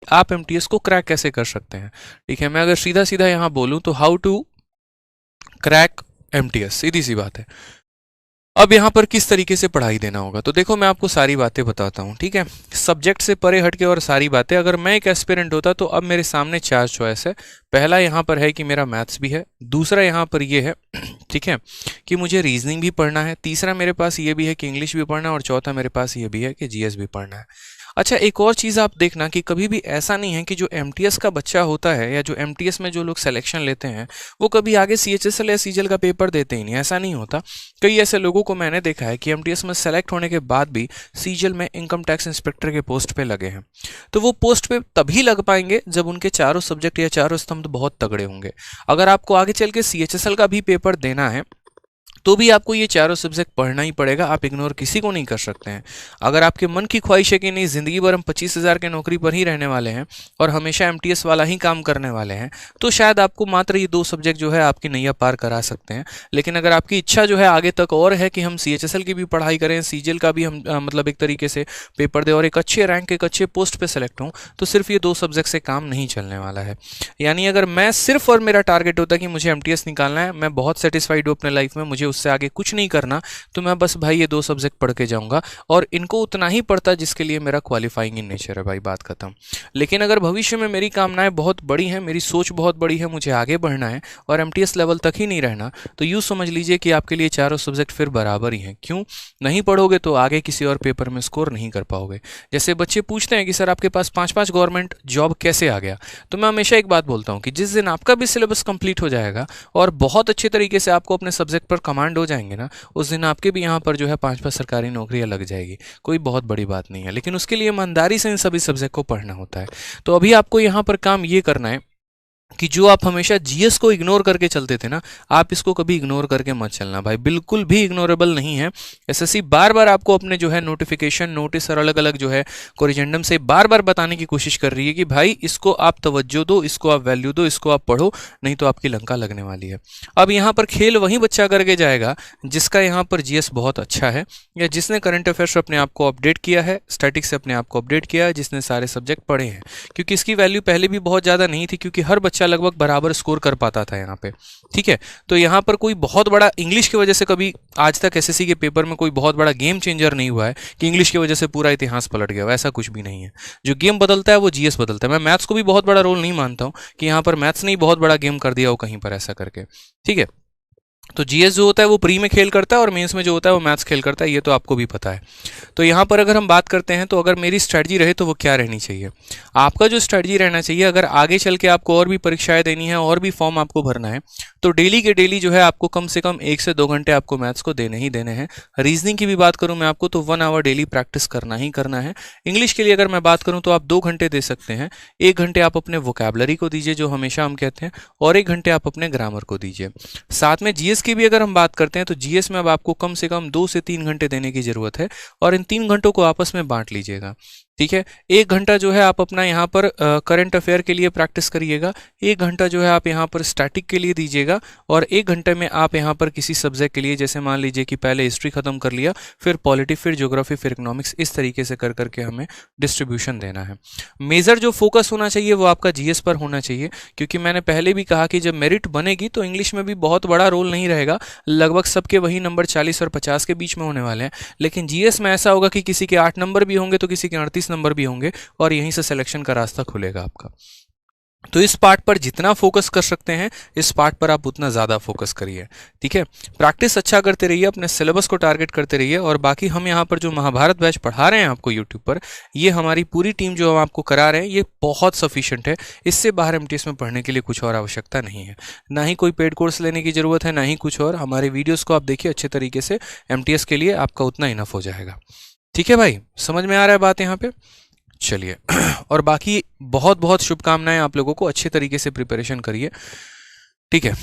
आप एमटीएस को क्रैक कैसे कर सकते हैं। ठीक है, मैं अगर सीधा सीधा यहाँ बोलूँ तो हाउ टू क्रैक एमटीएस, सीधी सी बात है। अब यहाँ पर किस तरीके से पढ़ाई देना होगा, तो देखो मैं आपको सारी बातें बताता हूँ। ठीक है, सब्जेक्ट से परे हटके और सारी बातें। अगर मैं एक एस्पिरेंट होता तो अब मेरे सामने 4 चॉइस है। पहला यहाँ पर है कि मेरा मैथ्स भी है, दूसरा यहाँ पर ये है ठीक है कि मुझे रीजनिंग भी पढ़ना है, तीसरा मेरे पास ये भी है कि इंग्लिश भी पढ़ना है, और चौथा मेरे पास ये भी है कि जीएस भी पढ़ना है। अच्छा, एक और चीज़ आप देखना कि कभी भी ऐसा नहीं है कि जो एमटीएस का बच्चा होता है या जो एमटीएस में जो लोग सिलेक्शन लेते हैं वो कभी आगे सीएचएसएल या सीजीएल का पेपर देते ही नहीं, ऐसा नहीं होता। कई ऐसे लोगों को मैंने देखा है कि एमटीएस में सेलेक्ट होने के बाद भी सीजीएल में इनकम टैक्स इंस्पेक्टर के पोस्ट पे लगे हैं। तो वो पोस्ट पे तभी लग पाएंगे जब उनके चारों सब्जेक्ट या चारों स्तंभ बहुत तगड़े होंगे। अगर आपको आगे चल के सीएचएसएल का भी पेपर देना है तो भी आपको ये चारों सब्जेक्ट पढ़ना ही पड़ेगा, आप इग्नोर किसी को नहीं कर सकते हैं। अगर आपके मन की ख्वाहिश है कि नहीं ज़िंदगी भर हम 25,000 के नौकरी पर ही रहने वाले हैं और हमेशा एमटीएस वाला ही काम करने वाले हैं, तो शायद आपको मात्र ये 2 सब्जेक्ट जो है आपकी नैया पार करा सकते हैं। लेकिन अगर आपकी इच्छा जो है आगे तक और है कि हम सीएचएसएल की भी पढ़ाई करें, सीजीएल का भी हम मतलब एक तरीके से पेपर दें और एक अच्छे रैंक एक अच्छे पोस्ट पर सेलेक्ट हों, तो सिर्फ ये 2 सब्जेक्ट से काम नहीं चलने वाला है। यानी अगर मैं सिर्फ और मेरा टारगेट होता है कि मुझे एमटीएस निकालना है, मैं बहुत सेटिस्फाइड हूँ अपने लाइफ में, मुझे उससे आगे कुछ नहीं करना, तो मैं बस भाई ये 2 सब्जेक्ट पढ़ के जाऊंगा और इनको उतना ही पढ़ता जिसके लिए मेरा क्वालिफाइंग इन नेचर है, भाई बात खत्म। लेकिन अगर भविष्य में मेरी कामनाएं बहुत बड़ी हैं, मेरी सोच बहुत बड़ी है, मुझे आगे बढ़ना है और एमटीएस लेवल तक ही नहीं रहना, तो यूँ समझ लीजिए कि आपके लिए चारों सब्जेक्ट फिर बराबर ही हैं। क्यों नहीं पढ़ोगे तो आगे किसी और पेपर में स्कोर नहीं कर पाओगे। जैसे बच्चे पूछते हैं कि सर आपके पास 5-5 गवर्नमेंट जॉब कैसे आ गया, तो मैं हमेशा एक बात बोलता हूँ कि जिस दिन आपका भी सिलेबस कंप्लीट हो जाएगा और बहुत अच्छे तरीके से आपको अपने सब्जेक्ट पर कमांड हो जाएंगे ना, उस दिन आपके भी यहाँ पर जो है 5-5 सरकारी नौकरियां लग जाएगी। कोई बहुत बड़ी बात नहीं है, लेकिन उसके लिए ईमानदारी से इन सभी सब्जेक्ट को पढ़ना होता है। तो अभी आपको यहाँ पर काम ये करना है कि जो आप हमेशा जीएस को इग्नोर करके चलते थे ना, आप इसको कभी इग्नोर करके मत चलना भाई, बिल्कुल भी इग्नोरेबल नहीं है। एसएससी बार बार आपको अपने जो है नोटिफिकेशन, नोटिस और अलग अलग जो है कोरिजेंडम से बार बार बताने की कोशिश कर रही है कि भाई इसको आप तवज्जो दो, इसको आप वैल्यू दो, इसको आप पढ़ो, नहीं तो आपकी लंका लगने वाली है। अब यहाँ पर खेल वही बच्चा करके जाएगा जिसका यहाँ पर जीएस बहुत अच्छा है, या जिसने करंट अफेयर्स अपने आप को अपडेट किया है, स्टैटिक्स से अपने आप को अपडेट किया है, जिसने सारे सब्जेक्ट पढ़े हैं। क्योंकि इसकी वैल्यू पहले भी बहुत ज़्यादा नहीं थी, क्योंकि हर बच्चा लगभग बराबर स्कोर कर पाता था यहाँ पे। ठीक है, तो यहाँ पर कोई बहुत बड़ा इंग्लिश की वजह से कभी आज तक एसएससी के पेपर में कोई बहुत बड़ा गेम चेंजर नहीं हुआ है कि इंग्लिश की वजह से पूरा इतिहास पलट गया, ऐसा कुछ भी नहीं है। जो गेम बदलता है वो जीएस बदलता है। मैं मैथ्स को भी बहुत बड़ा रोल नहीं मानता हूँ कि यहाँ पर मैथ्स ने बहुत बड़ा गेम कर दिया हो कहीं पर ऐसा करके। ठीक है, तो जीएस जो होता है वो प्री में खेल करता है और मेंस में जो होता है वो मैथ्स खेल करता है, ये तो आपको भी पता है। तो यहाँ पर अगर हम बात करते हैं तो अगर मेरी स्ट्रेटजी रहे तो वो क्या रहनी चाहिए, आपका जो स्ट्रेटजी रहना चाहिए, अगर आगे चल के आपको और भी परीक्षाएं देनी है और भी फॉर्म आपको भरना है, तो डेली के डेली जो है आपको कम से कम 1 से 2 घंटे आपको मैथ्स को देने ही देने हैं। रीजनिंग की भी बात करूँ मैं आपको तो 1 आवर डेली प्रैक्टिस करना ही करना है। इंग्लिश के लिए अगर मैं बात करूँ तो आप 2 घंटे दे सकते हैं। 1 घंटे आप अपने वोकैबलरी को दीजिए जो हमेशा हम कहते हैं, और 1 घंटे आप अपने ग्रामर को दीजिए। साथ में जीएस की भी अगर हम बात करते हैं तो जीएस में अब आपको कम से कम 2 से 3 घंटे देने की जरूरत है, और इन 3 घंटों को आपस में बांट लीजिएगा। ठीक है, 1 घंटा जो है आप अपना यहाँ पर करंट अफेयर के लिए प्रैक्टिस करिएगा, 1 घंटा जो है आप यहाँ पर स्टैटिक के लिए दीजिएगा, और 1 घंटे में आप यहाँ पर किसी सब्जेक्ट के लिए, जैसे मान लीजिए कि पहले हिस्ट्री खत्म कर लिया, फिर पॉलिटी, फिर ज्योग्राफी, फिर इकोनॉमिक्स, इस तरीके से कर करके हमें डिस्ट्रीब्यूशन देना है। मेजर जो फोकस होना चाहिए वो आपका जीएस पर होना चाहिए, क्योंकि मैंने पहले भी कहा कि जब मेरिट बनेगी तो इंग्लिश में भी बहुत बड़ा रोल नहीं रहेगा, लगभग सबके वही नंबर 40 और 50 के बीच में होने वाले हैं। लेकिन जीएस में ऐसा होगा कि किसी के 8 नंबर भी होंगे तो किसी के 38 नंबर भी होंगे, और यहीं से सिलेक्शन का रास्ता खुलेगा आपका। तो इस पार्ट पर जितना फोकस कर सकते हैं, इस पार्ट पर आप उतना ज़्यादा फोकस करिए। ठीक है, प्रैक्टिस अच्छा करते रहिए, अपने सिलेबस को टारगेट करते रहिए, और बाकी हम यहाँ पर जो महाभारत बैच पढ़ा रहे हैं आपको यूट्यूब पर, ये हमारी पूरी टीम जो हम आपको करा रहे हैं, ये बहुत सफिशिएंट है। इससे बाहर एमटीएस में पढ़ने के लिए कुछ और आवश्यकता नहीं है, ना ही कोई पेड कोर्स लेने की ज़रूरत है, ना ही कुछ और। हमारे वीडियोज़ को आप देखिए अच्छे तरीके से, एमटीएस के लिए आपका उतना इनफ हो जाएगा। ठीक है भाई, समझ में आ रहा है बात यहाँ पे? चलिए और बाकी बहुत बहुत शुभकामनाएं आप लोगों को, अच्छे तरीके से प्रिपरेशन करिए। ठीक है।